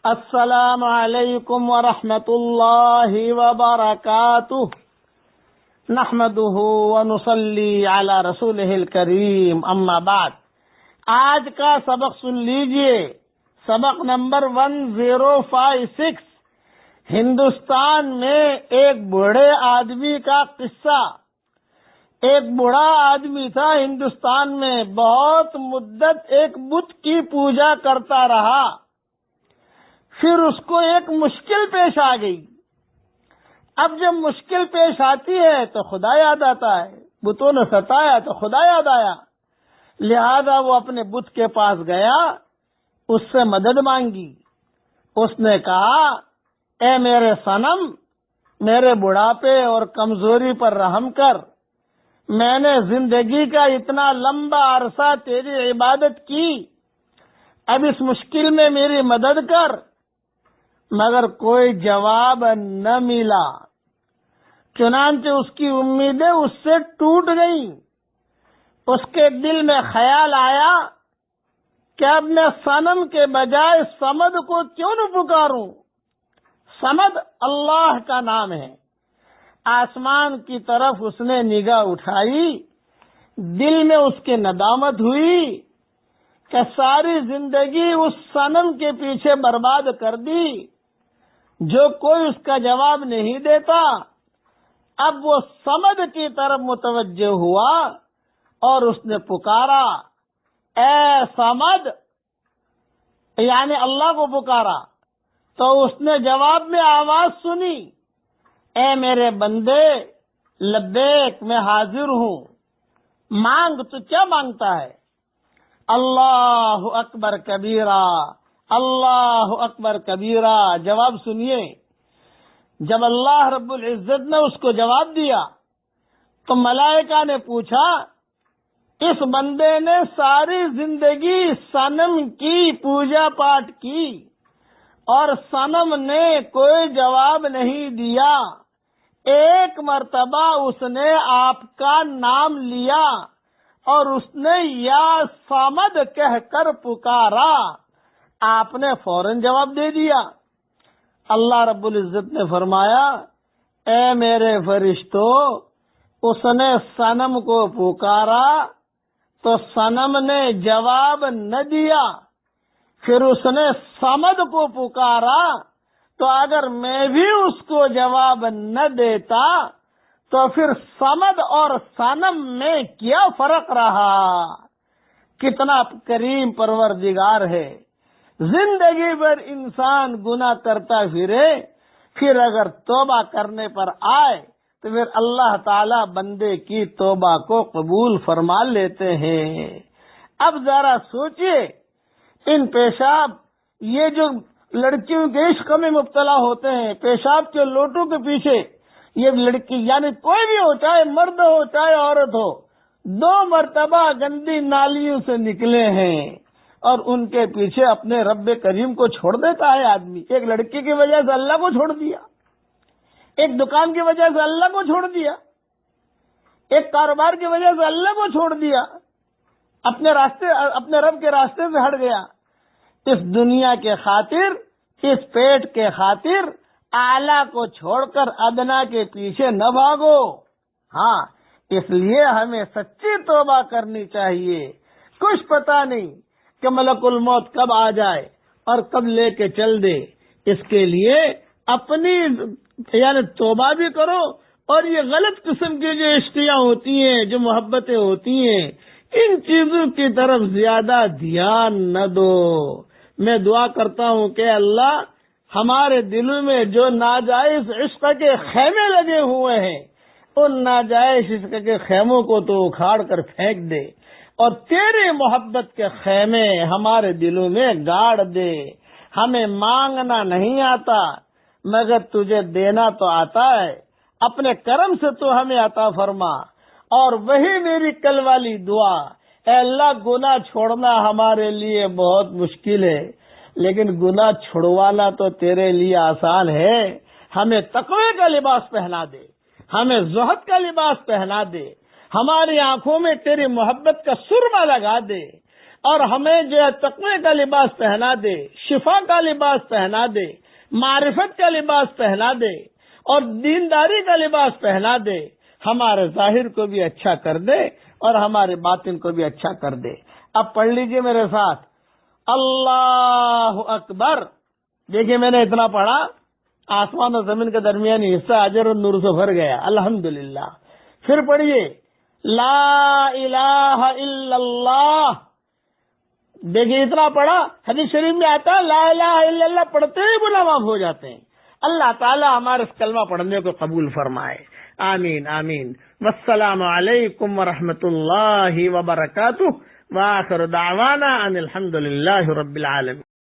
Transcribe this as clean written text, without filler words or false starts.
السلام علیکم ورحمۃ اللہ وبرکاتہ نحمده ونصلی علی رسولہ الکریم اما بعد۔ آج کا سبق سن لیجئے، سبق نمبر 1056، ہندوستان میں ایک بوڑھے آدمی کا قصہ۔ ایک بوڑھا آدمی تھا ہندوستان میں، بہت مدت ایک بت کی پوجا کرتا رہا۔ پھر اس کو ایک مشکل پیش آ گئی۔ اب جب مشکل پیش آتی ہے تو خدا یاد آتا ہے، بتوں نے ستایا تو خدا یاد آیا، لہذا وہ اپنے بت کے پاس گیا، اس سے مدد مانگی۔ اس نے کہا، اے میرے صنم، میرے بڑھاپے اور کمزوری پر رحم کر، میں نے زندگی کا اتنا لمبا عرصہ تیری عبادت کی، اب اس مشکل میں میری مدد کر۔ مگر کوئی جواب نہ ملا، چنانچہ اس کی امیدیں اس سے ٹوٹ گئیں۔ اس کے دل میں خیال آیا کہ اب میں صنم کے بجائے صمد کو کیوں نہ پکاروں۔ صمد اللہ کا نام ہے۔ آسمان کی طرف اس نے نگاہ اٹھائی، دل میں اس کے ندامت ہوئی کہ ساری زندگی اس صنم کے پیچھے برباد کر دی، جو کوئی اس کا جواب نہیں دیتا۔ اب وہ صمد کی طرف متوجہ ہوا اور اس نے پکارا، اے صمد، یعنی اللہ کو پکارا، تو اس نے جواب میں آواز سنی، اے میرے بندے، لبیک، میں حاضر ہوں، مانگ، تو کیا مانگتا ہے؟ اللہ اکبر کبیرہ، اللہ اکبر کبیرہ۔ جواب سنیے، جب اللہ رب العزت نے اس کو جواب دیا تو ملائکہ نے پوچھا، اس بندے نے ساری زندگی صنم کی پوجا پاٹ کی اور صنم نے کوئی جواب نہیں دیا، ایک مرتبہ اس نے آپ کا نام لیا اور اس نے یا صمد کہہ کر پکارا، آپ نے فوراً جواب دے دیا۔ اللہ رب العزت نے فرمایا، اے میرے فرشتوں، اس نے صنم کو پکارا تو صنم نے جواب نہ دیا، پھر اس نے صمد کو پکارا تو اگر میں بھی اس کو جواب نہ دیتا تو پھر صمد اور صنم میں کیا فرق رہا؟ کتنا کریم پروردگار ہے۔ زندگی بھر انسان گناہ کرتا پھرے، پھر اگر توبہ کرنے پر آئے تو پھر اللہ تعالی بندے کی توبہ کو قبول فرما لیتے ہیں۔ اب ذرا سوچئے، ان پیشاب، یہ جو لڑکیوں کے عشق میں مبتلا ہوتے ہیں، پیشاب کے لوٹوں کے پیچھے، یہ لڑکی یعنی کوئی بھی ہو، چاہے مرد ہو چاہے عورت ہو، 2 مرتبہ گندی نالیوں سے نکلے ہیں اور ان کے پیچھے اپنے رب کریم کو چھوڑ دیتا ہے آدمی۔ ایک لڑکی کی وجہ سے اللہ کو چھوڑ دیا، ایک دکان کی وجہ سے اللہ کو چھوڑ دیا، ایک کاروبار کی وجہ سے اللہ کو چھوڑ دیا، اپنے رب کے راستے سے ہٹ گیا۔ اس دنیا کے خاطر، اس پیٹ کے خاطر اعلیٰ کو چھوڑ کر ادنا کے پیچھے نہ بھاگو۔ ہاں، اس لیے ہمیں سچی توبہ کرنی چاہیے۔ کچھ پتہ نہیں کہ ملک الموت کب آ جائے اور کب لے کے چل دے، اس کے لیے اپنی یعنی توبہ بھی کرو، اور یہ غلط قسم کی جو عشقیاں ہوتی ہیں، جو محبتیں ہوتی ہیں، ان چیزوں کی طرف زیادہ دھیان نہ دو۔ میں دعا کرتا ہوں کہ اللہ ہمارے دلوں میں جو ناجائز عشق کے خیمے لگے ہوئے ہیں، ان ناجائز عشق کے خیموں کو تو اکھاڑ کر پھینک دے اور تیرے محبت کے خیمے ہمارے دلوں میں گاڑ دے۔ ہمیں مانگنا نہیں آتا مگر تجھے دینا تو آتا ہے، اپنے کرم سے تو ہمیں عطا فرما۔ اور وہی میری کل والی دعا، اے اللہ، گناہ چھوڑنا ہمارے لیے بہت مشکل ہے، لیکن گناہ چھڑوانا تو تیرے لیے آسان ہے۔ ہمیں تقوی کا لباس پہنا دے، ہمیں زہد کا لباس پہنا دے، ہماری آنکھوں میں تیری محبت کا سرما لگا دے، اور ہمیں جو ہے تقوی کا لباس پہنا دے، شفا کا لباس پہنا دے، معرفت کا لباس پہنا دے اور دینداری کا لباس پہنا دے، ہمارے ظاہر کو بھی اچھا کر دے اور ہمارے باطن کو بھی اچھا کر دے۔ اب پڑھ لیجئے میرے ساتھ، اللہ اکبر۔ دیکھیے میں نے اتنا پڑھا، آسمان اور زمین کا درمیانی حصہ اجر اور نور سے بھر گیا، الحمدللہ۔ پھر پڑھیے لا الہ الا اللہ۔ دیکھیے اتنا پڑھا، حدیث شریف میں آتا ہے لا الہ الا اللہ پڑھتے ہی گناہ معاف ہو جاتے ہیں۔ اللہ تعالی ہمارے اس کلمہ پڑھنے کو قبول فرمائے، آمین آمین۔ والسلام علیکم ورحمۃ اللہ وبرکاتہ، وآخر دعوانا ان الحمد للہ رب العالمین۔